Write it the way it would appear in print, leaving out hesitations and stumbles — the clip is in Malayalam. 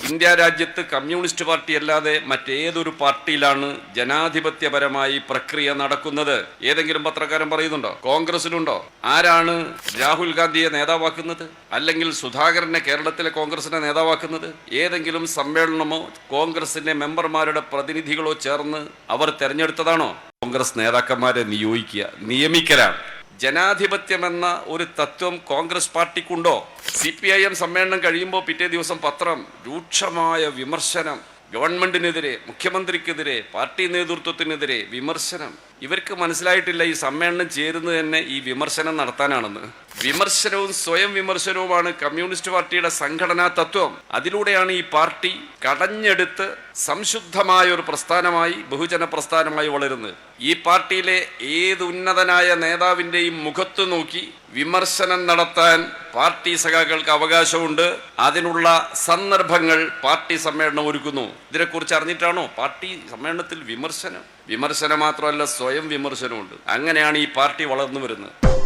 ഇന്ത്യ രാജ്യത്ത് കമ്മ്യൂണിസ്റ്റ് പാർട്ടി അല്ലാതെ മറ്റേതൊരു പാർട്ടിയിലാണ് ജനാധിപത്യപരമായി പ്രക്രിയ നടക്കുന്നത്? ഏതെങ്കിലും പത്രക്കാരൻ പറയുന്നുണ്ടോ? കോൺഗ്രസിലുണ്ടോ? ആരാണ് രാഹുൽ ഗാന്ധിയെ നേതാവാക്കുന്നത്? അല്ലെങ്കിൽ സുധാകരനെ കേരളത്തിലെ കോൺഗ്രസിനെ നേതാവാക്കുന്നത്? ഏതെങ്കിലും സമ്മേളനമോ കോൺഗ്രസിന്റെ മെമ്പർമാരുടെ പ്രതിനിധികളോ ചേർന്ന് അവർ തെരഞ്ഞെടുത്തതാണോ? കോൺഗ്രസ് നേതാക്കന്മാരെ നിയമിക്കലാണ്. ജനാധിപത്യമെന്ന ഒരു തത്വം കോൺഗ്രസ് പാർട്ടിക്കുണ്ടോ? CPIM സമ്മേളനം കഴിയുമ്പോൾ പിറ്റേ ദിവസം പത്രം രൂക്ഷമായ വിമർശനം, ഗവൺമെന്റിനെതിരെ, മുഖ്യമന്ത്രിക്കെതിരെ, പാർട്ടി നേതൃത്വത്തിനെതിരെ വിമർശനം. ഇവർക്ക് മനസ്സിലായിട്ടില്ല ഈ സമ്മേളനം ചേരുന്നത് തന്നെ ഈ വിമർശനം നടത്താനാണെന്ന്. വിമർശനവും സ്വയം വിമർശനവുമാണ് കമ്മ്യൂണിസ്റ്റ് പാർട്ടിയുടെ സംഘടനാ തത്വം. അതിലൂടെയാണ് ഈ പാർട്ടി കടഞ്ഞെടുത്ത് സംശുദ്ധമായ ഒരു പ്രസ്ഥാനമായി, ബഹുജന പ്രസ്ഥാനമായി വളരുന്നത്. ഈ പാർട്ടിയിലെ ഏത് ഉന്നതനായ നേതാവിൻ്റെയും മുഖത്ത് നോക്കി വിമർശനം നടത്താൻ പാർട്ടി സഖാക്കൾക്ക് അവകാശമുണ്ട്. അതിനുള്ള സന്ദർഭങ്ങൾ പാർട്ടി സമ്മേളനം ഒരുക്കുന്നു. ഇതിനെക്കുറിച്ച് അറിഞ്ഞിട്ടാണോ പാർട്ടി സമ്മേളനത്തിൽ വിമർശനം മാത്രമല്ല സ്വയം വിമർശനമുണ്ട്. അങ്ങനെയാണ് ഈ പാർട്ടി വളർന്നു വരുന്നത്.